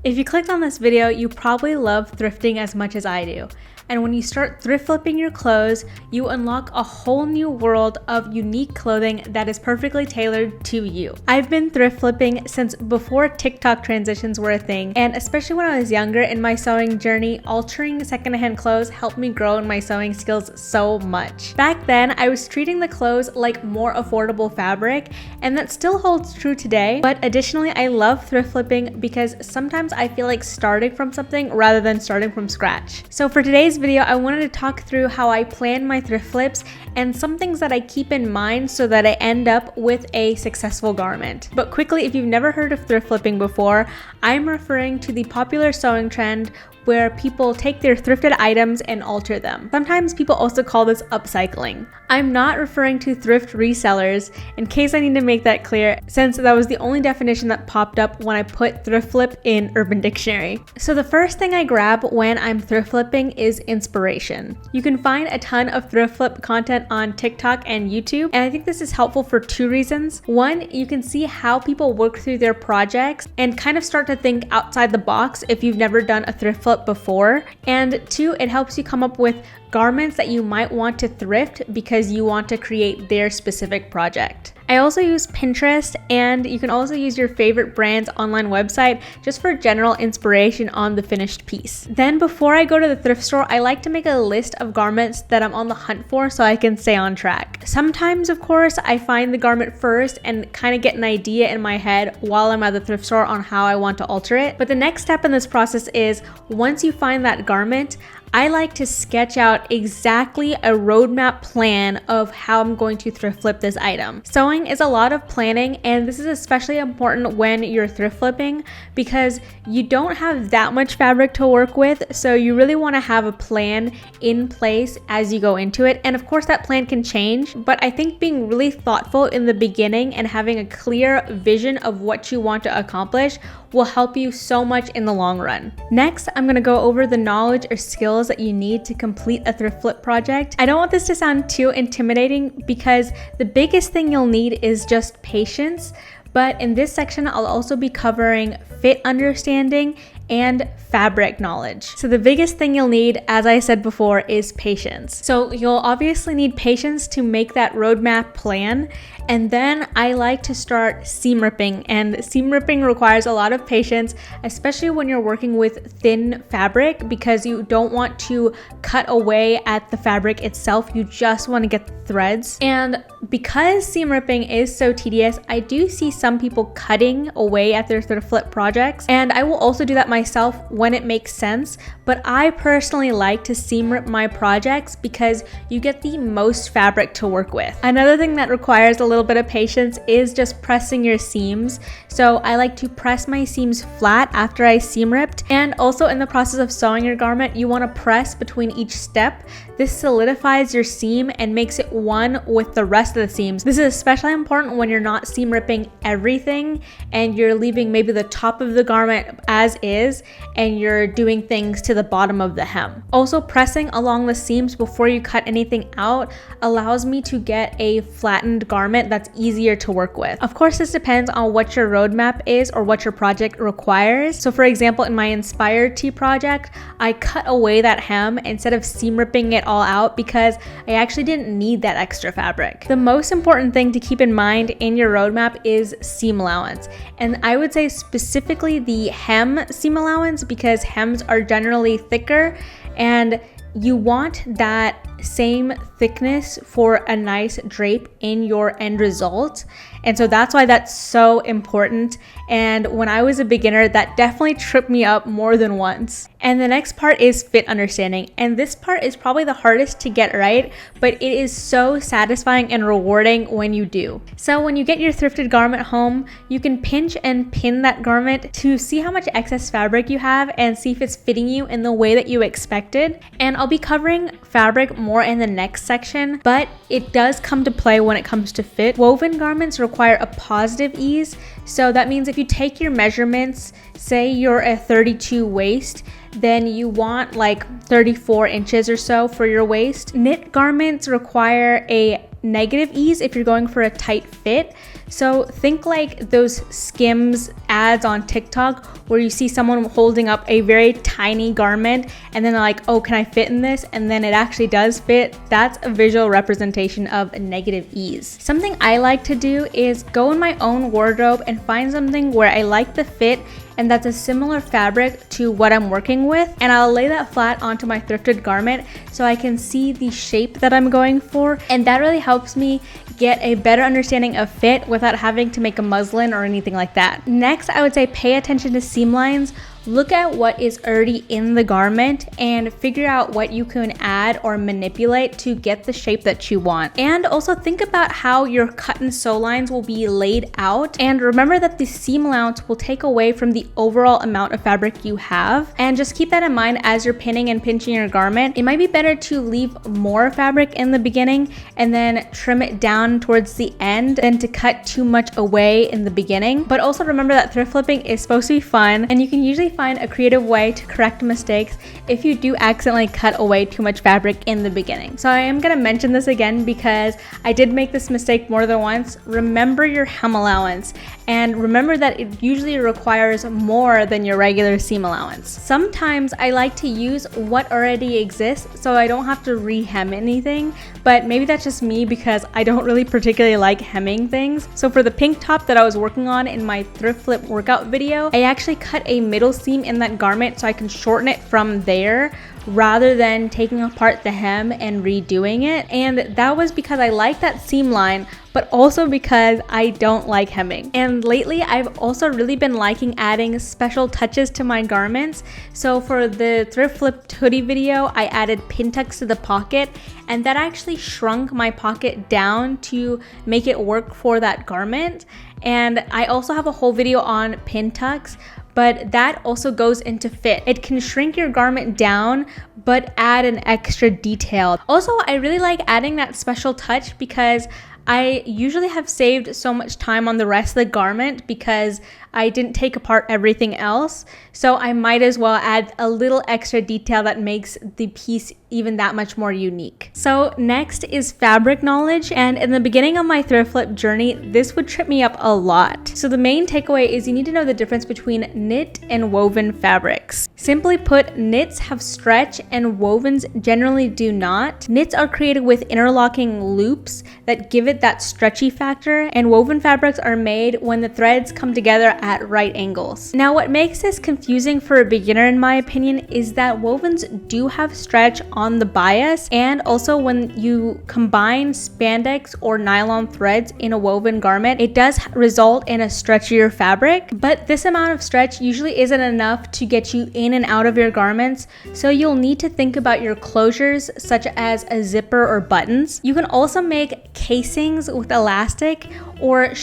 If you clicked on this video, you probably love thrifting as much as I do. And when you start thrift flipping your clothes, you unlock a whole new world of unique clothing that is perfectly tailored to you. I've been thrift flipping since before TikTok transitions were a thing, and especially when I was younger in my sewing journey, altering secondhand clothes helped me grow in my sewing skills so much. Back then, I was treating the clothes like more affordable fabric, and that still holds true today. But additionally, I love thrift flipping because sometimes I feel like starting from something rather than starting from scratch. So for today's video, I wanted to talk through how I plan my thrift flips and some things that I keep in mind so that I end up with a successful garment. But quickly, if you've never heard of thrift flipping before, I'm referring to the popular sewing trend where people take their thrifted items and alter them. Sometimes people also call this upcycling. I'm not referring to thrift resellers, in case I need to make that clear, since that was the only definition that popped up when I put thrift flip in Urban Dictionary. So the first thing I grab when I'm thrift flipping is inspiration. You can find a ton of thrift flip content on TikTok and YouTube, and I think this is helpful for two reasons. One, you can see how people work through their projects and kind of start to think outside the box if you've never done a thrift flip before. And two, it helps you come up with garments that you might want to thrift because you want to create their specific project. I also use Pinterest, and you can also use your favorite brand's online website just for general inspiration on the finished piece. Then before I go to the thrift store, I like to make a list of garments that I'm on the hunt for so I can stay on track. Sometimes, of course, I find the garment first and kind of get an idea in my head while I'm at the thrift store on how I want to alter it. But the next step in this process is, once you find that garment, I like to sketch out exactly a roadmap plan of how I'm going to thrift flip this item. Sewing is a lot of planning, and this is especially important when you're thrift flipping because you don't have that much fabric to work with, so you really want to have a plan in place as you go into it. And of course that plan can change, but I think being really thoughtful in the beginning and having a clear vision of what you want to accomplish will help you so much in the long run. Next, I'm gonna go over the knowledge or skills that you need to complete a thrift flip project. I don't want this to sound too intimidating because the biggest thing you'll need is just patience. But in this section, I'll also be covering fit understanding and fabric knowledge. So the biggest thing you'll need, as I said before, is patience. So you'll obviously need patience to make that roadmap plan. And then I like to start seam ripping, and seam ripping requires a lot of patience, especially when you're working with thin fabric, because you don't want to cut away at the fabric itself. You just want to get the threads. And because seam ripping is so tedious, I do see some people cutting away at their thrift flip projects, and I will also do that myself when it makes sense. But I personally like to seam rip my projects because you get the most fabric to work with. Another thing that requires a little bit of patience is just pressing your seams. So I like to press my seams flat after I seam ripped, and also in the process of sewing your garment, you want to press between each step. This solidifies your seam and makes it one with the rest of the seams. This is especially important when you're not seam ripping everything and you're leaving maybe the top of the garment as is and you're doing things to the bottom of the hem. Also, pressing along the seams before you cut anything out allows me to get a flattened garment that's easier to work with. Of course, this depends on what your roadmap is or what your project requires. So for example, in my Inspired Tee project, I cut away that hem instead of seam ripping it all out because I actually didn't need that extra fabric. The most important thing to keep in mind in your roadmap is seam allowance. And I would say specifically the hem seam allowance, because hems are generally thicker and you want that same thickness for a nice drape in your end result. And so that's why that's so important. And when I was a beginner, that definitely tripped me up more than once. And the next part is fit understanding. And this part is probably the hardest to get right, but it is so satisfying and rewarding when you do. So when you get your thrifted garment home, you can pinch and pin that garment to see how much excess fabric you have and see if it's fitting you in the way that you expected. And I'll be covering fabric more in the next section, but it does come to play when it comes to fit. Woven garments require a positive ease. So that means if you take your measurements, say you're a 32 waist, then you want like 34 inches or so for your waist. Knit garments require a negative ease if you're going for a tight fit. So think like those Skims ads on TikTok where you see someone holding up a very tiny garment and then they're like, oh, can I fit in this? And then it actually does fit. That's a visual representation of negative ease. Something I like to do is go in my own wardrobe and find something where I like the fit and that's a similar fabric to what I'm working with, and I'll lay that flat onto my thrifted garment so I can see the shape that I'm going for, and that really helps me get a better understanding of fit without having to make a muslin or anything like that. Next, I would say pay attention to seam lines. Look at what is already in the garment and figure out what you can add or manipulate to get the shape that you want. And also think about how your cut and sew lines will be laid out. And remember that the seam allowance will take away from the overall amount of fabric you have. And just keep that in mind as you're pinning and pinching your garment. It might be better to leave more fabric in the beginning and then trim it down towards the end than to cut too much away in the beginning. But also remember that thrift flipping is supposed to be fun, and you can usually find a creative way to correct mistakes if you do accidentally cut away too much fabric in the beginning. So I am going to mention this again because I did make this mistake more than once. Remember your hem allowance, and remember that it usually requires more than your regular seam allowance. Sometimes I like to use what already exists so I don't have to re-hem anything, but maybe that's just me because I don't really particularly like hemming things. So for the pink top that I was working on in my thrift flip workout video, I actually cut a middle seam in that garment so I can shorten it from there rather than taking apart the hem and redoing it. And that was because I like that seam line, but also because I don't like hemming. And lately I've also really been liking adding special touches to my garments. So for the thrift flipped hoodie video, I added pin tucks to the pocket, and that actually shrunk my pocket down to make it work for that garment. And I also have a whole video on pin tucks, but that also goes into fit. It can shrink your garment down, but add an extra detail. Also, I really like adding that special touch because I usually have saved so much time on the rest of the garment because I didn't take apart everything else. So I might as well add a little extra detail that makes the piece even that much more unique. So next is fabric knowledge. And in the beginning of my thrift flip journey, this would trip me up a lot. So the main takeaway is you need to know the difference between knit and woven fabrics. Simply put, knits have stretch and wovens generally do not. Knits are created with interlocking loops that give it that stretchy factor, and woven fabrics are made when the threads come together at right angles. Now, what makes this confusing for a beginner in my opinion is that wovens do have stretch on the bias, and also when you combine spandex or nylon threads in a woven garment, it does result in a stretchier fabric, but this amount of stretch usually isn't enough to get you in and out of your garments, so you'll need to think about your closures such as a zipper or buttons. You can also make casings with elastic or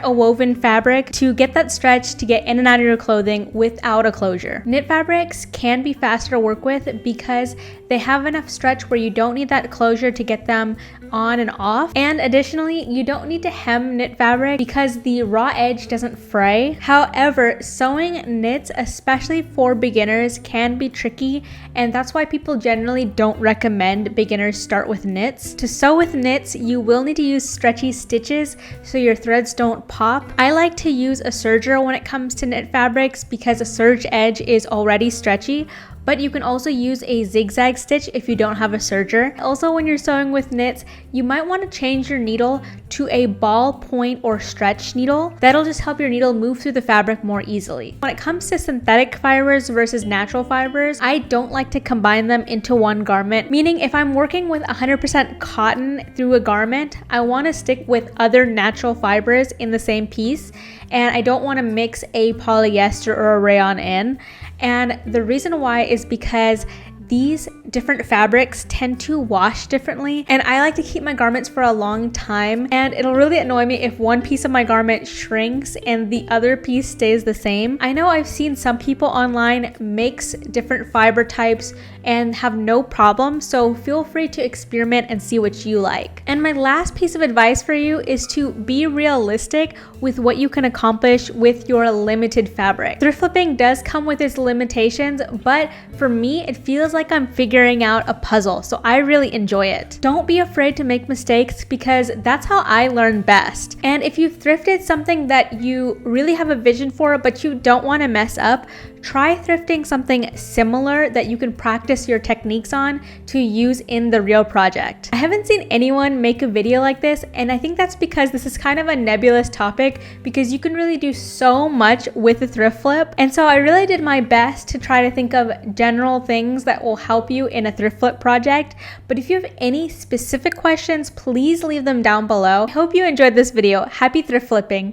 a woven fabric to get that stretch to get in and out of your clothing without a closure. Knit fabrics can be faster to work with because they have enough stretch where you don't need that closure to get them on and off. And additionally, you don't need to hem knit fabric because the raw edge doesn't fray. However, sewing knits, especially for beginners, can be tricky, and that's why people generally don't recommend beginners start with knits. To sew with knits, you will need to use stretchy stitches so your threads don't pop. I like to use a serger when it comes to knit fabrics because a serge edge is already stretchy, but you can also use a zigzag stitch if you don't have a serger. Also, when you're sewing with knits, you might want to change your needle to a ball point or stretch needle. That'll just help your needle move through the fabric more easily. When it comes to synthetic fibers versus natural fibers, I don't like to combine them into one garment, meaning if I'm working with 100% cotton through a garment, I want to stick with other natural fibers in the same piece, and I don't want to mix a polyester or a rayon in. And the reason why is because these different fabrics tend to wash differently, and I like to keep my garments for a long time, and it'll really annoy me if one piece of my garment shrinks and the other piece stays the same. I know I've seen some people online mix different fiber types and have no problem, so feel free to experiment and see what you like. And my last piece of advice for you is to be realistic with what you can accomplish with your limited fabric. Thrift flipping does come with its limitations, but for me, it feels like like I'm figuring out a puzzle, so I really enjoy it. Don't be afraid to make mistakes because that's how I learn best. And if you've thrifted something that you really have a vision for but you don't want to mess up, try thrifting something similar that you can practice your techniques on to use in the real project. I haven't seen anyone make a video like this, and I think that's because this is kind of a nebulous topic because you can really do so much with a thrift flip. And so I really did my best to try to think of general things that will help you in a thrift flip project. But if you have any specific questions, please leave them down below. I hope you enjoyed this video. Happy thrift flipping!